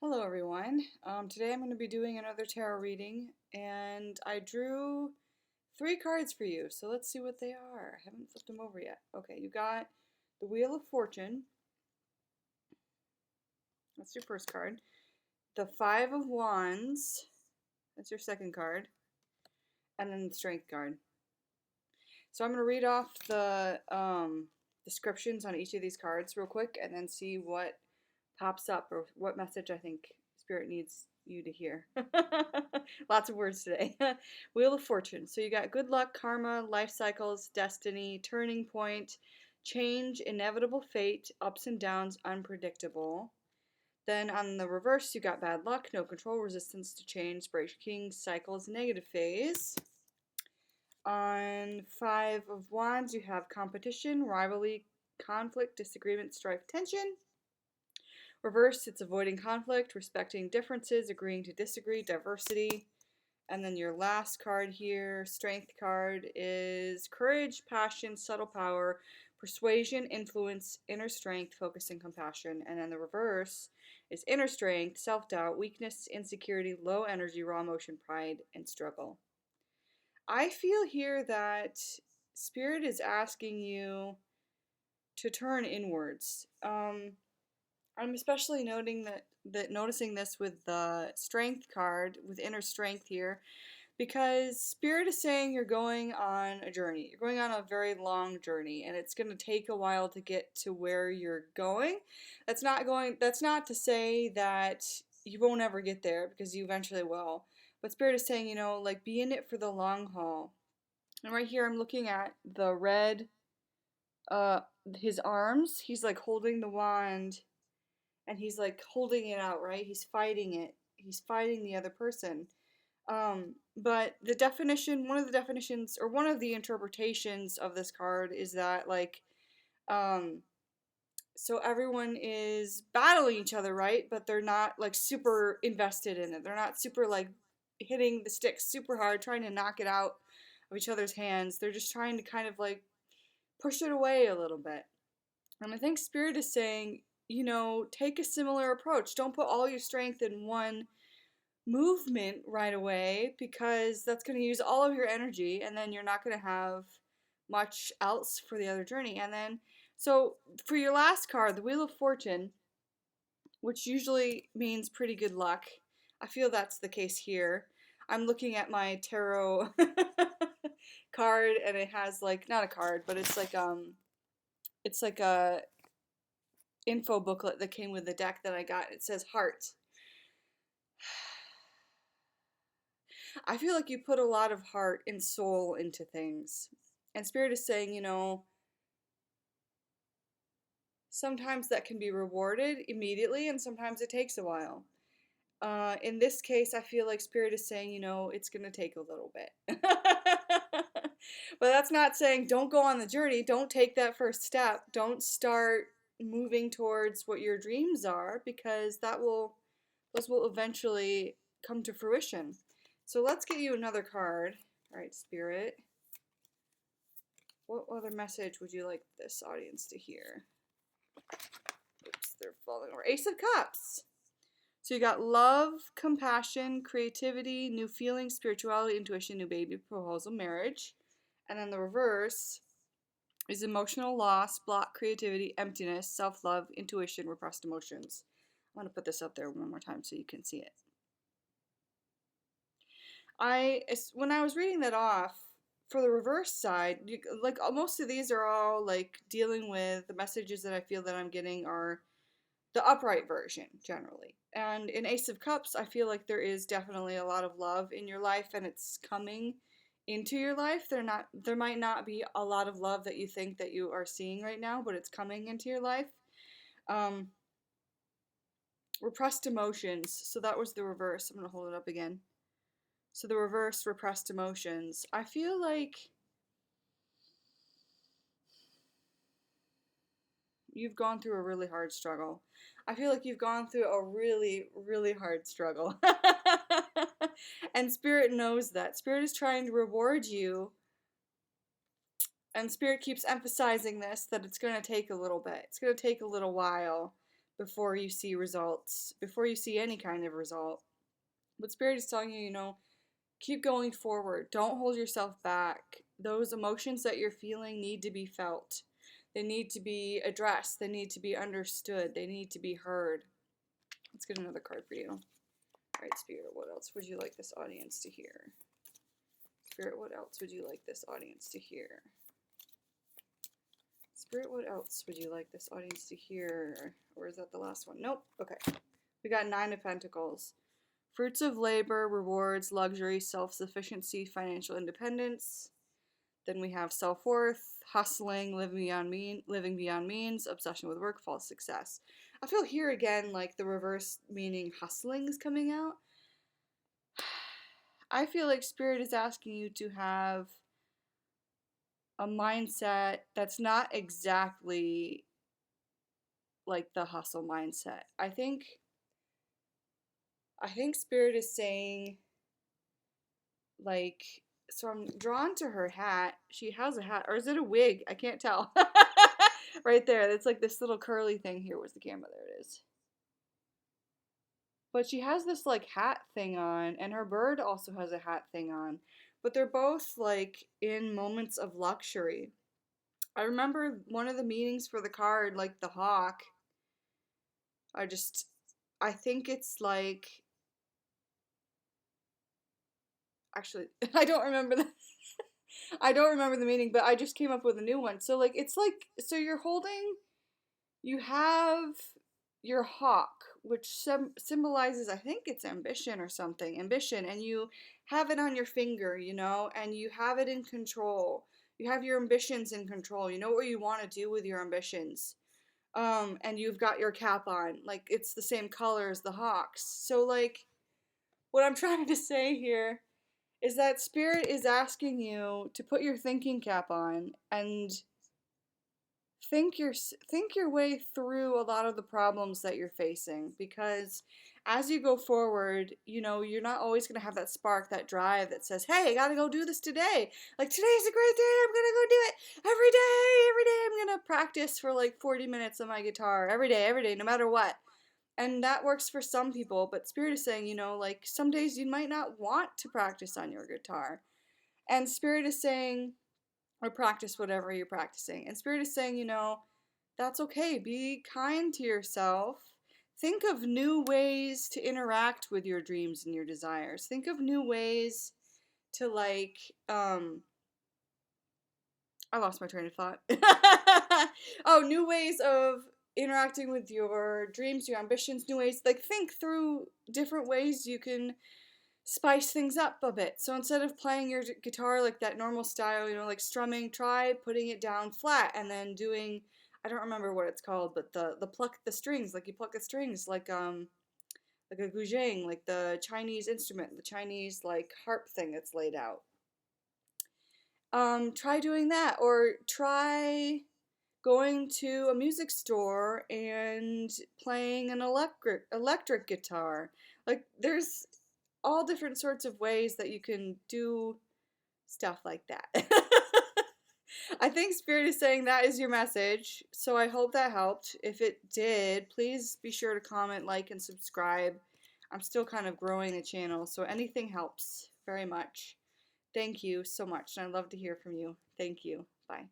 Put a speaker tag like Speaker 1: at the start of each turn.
Speaker 1: Hello everyone. Today I'm going to be doing another tarot reading and I drew three cards for you. So let's see what they are. I haven't flipped them over yet. Okay, you got the Wheel of Fortune. That's your first card. The Five of Wands. That's your second card. And then the Strength card. So I'm going to read off the descriptions on each of these cards real quick and then see what pops up or what message I think Spirit needs you to hear. Lots of words today. Wheel of Fortune. So you got good luck, karma, life cycles, destiny, turning point, change, inevitable fate, ups and downs, unpredictable. Then on the reverse, you got bad luck, no control, resistance to change, breaking cycles, negative phase. On Five of Wands, you have competition, rivalry, conflict, disagreement, strife, tension. Reverse, it's avoiding conflict, respecting differences, agreeing to disagree, diversity. And then your last card here, Strength card, is courage, passion, subtle power, persuasion, influence, inner strength, focus, and compassion. And then the reverse is inner strength, self-doubt, weakness, insecurity, low energy, raw emotion, pride, and struggle. I feel here that Spirit is asking you to turn inwards. I'm especially noticing this with the Strength card, with inner strength here, because Spirit is saying you're going on a journey. You're going on a very long journey, and it's going to take a while to get to where you're going. That's not to say that you won't ever get there, because you eventually will. But Spirit is saying, like, be in it for the long haul. And right here I'm looking at the red uh his arms. He's like holding the wand and he's like holding it out, right? He's fighting it. He's fighting the other person. But the definition, one of the definitions, or one of the interpretations of this card is that, like, um, so everyone is battling each other, right? But they're not, like, super invested in it. They're not super, like, hitting the stick super hard, trying to knock it out of each other's hands. They're just trying to kind of, like, push it away a little bit. And I think Spirit is saying, take a similar approach. Don't put all your strength in one movement right away, because that's going to use all of your energy and then you're not going to have much else for the other journey. And then, so for your last card, the Wheel of Fortune, which usually means pretty good luck, I feel that's the case here. I'm looking at my tarot card and it has, like, not a card, but it's like a info booklet that came with the deck that I got. It says heart. I feel like you put a lot of heart and soul into things. And Spirit is saying, sometimes that can be rewarded immediately and sometimes it takes a while. In this case, I feel like Spirit is saying, it's going to take a little bit. But that's not saying don't go on the journey. Don't take that first step. Don't start moving towards what your dreams are, because those will eventually come to fruition. So let's get you another card. All right, Spirit. What other message would you like this audience to hear? Oops, they're falling over. Ace of Cups. So you got love, compassion, creativity, new feelings, spirituality, intuition, new baby, proposal, marriage. And then the reverse is emotional loss, block, creativity, emptiness, self-love, intuition, repressed emotions. I'm going to put this up there one more time so you can see it. When I was reading that off, for the reverse side, like, most of these are all, like, dealing with the messages that I feel that I'm getting are the upright version, generally. And in Ace of Cups, I feel like there is definitely a lot of love in your life, and it's coming into your life. There might not be a lot of love that you think that you are seeing right now, but it's coming into your life. Um, Repressed emotions. So that was the reverse. I'm going to hold it up again. So the reverse, repressed emotions. I feel like you've gone through a really hard struggle. I feel like you've gone through a really, really hard struggle. And Spirit knows that. Spirit is trying to reward you. And Spirit keeps emphasizing this, that it's going to take a little bit. It's going to take a little while before you see results, before you see any kind of result. But Spirit is telling you, keep going forward. Don't hold yourself back. Those emotions that you're feeling need to be felt. They need to be addressed. They need to be understood. They need to be heard. Let's get another card for you. All right, Spirit, what else would you like this audience to hear? Spirit, what else would you like this audience to hear? Spirit, what else would you like this audience to hear? Or is that the last one? Nope. Okay. We got 9 of Pentacles. Fruits of labor, rewards, luxury, self-sufficiency, financial independence. Then we have self-worth, hustling, living beyond means, obsession with work, false success. I feel here again like the reverse meaning hustling is coming out. I feel like Spirit is asking you to have a mindset that's not exactly like the hustle mindset. I think Spirit is saying, like, so I'm drawn to her hat. She has a hat, or is it a wig? I can't tell. Right there, it's like this little curly thing here. Where's the camera? There it is. But she has this like hat thing on, and her bird also has a hat thing on. But they're both like in moments of luxury. I remember one of the meanings for the card, like the hawk. I think it's like, actually, I don't remember the I don't remember the meaning, but I just came up with a new one. So like it's like, so you have your hawk, which symbolizes, I think it's ambition or something, ambition, and you have it on your finger, and you have it in control. You have your ambitions in control. You know what you want to do with your ambitions. And you've got your cap on, like it's the same color as the hawks. So like, what I'm trying to say here is that Spirit is asking you to put your thinking cap on and think your way through a lot of the problems that you're facing, because as you go forward, you're not always going to have that spark, that drive that says, hey, I got to go do this today. Like, today's a great day, I'm going to go do it every day. I'm going to practice for like 40 minutes on my guitar every day, no matter what. And that works for some people, but Spirit is saying, like some days you might not want to practice on your guitar. And Spirit is saying, or practice whatever you're practicing. And Spirit is saying, that's okay. Be kind to yourself. Think of new ways to interact with your dreams and your desires. Think of new ways to like, I lost my train of thought. Oh, new ways of interacting with your dreams, your ambitions, new ways. Like, think through different ways you can spice things up a bit. So instead of playing your guitar like that normal style, like strumming, try putting it down flat and then doing, I don't remember what it's called, but the pluck the strings, like you pluck the strings like a guzheng, like the Chinese instrument, the Chinese like harp thing that's laid out. Try doing that, or try going to a music store and playing an electric guitar. Like, there's all different sorts of ways that you can do stuff like that. I think Spirit is saying that is your message, so I hope that helped. If it did, please be sure to comment, like, and subscribe. I'm still kind of growing the channel, so anything helps very much. Thank you so much, and I'd love to hear from you. Thank you. Bye.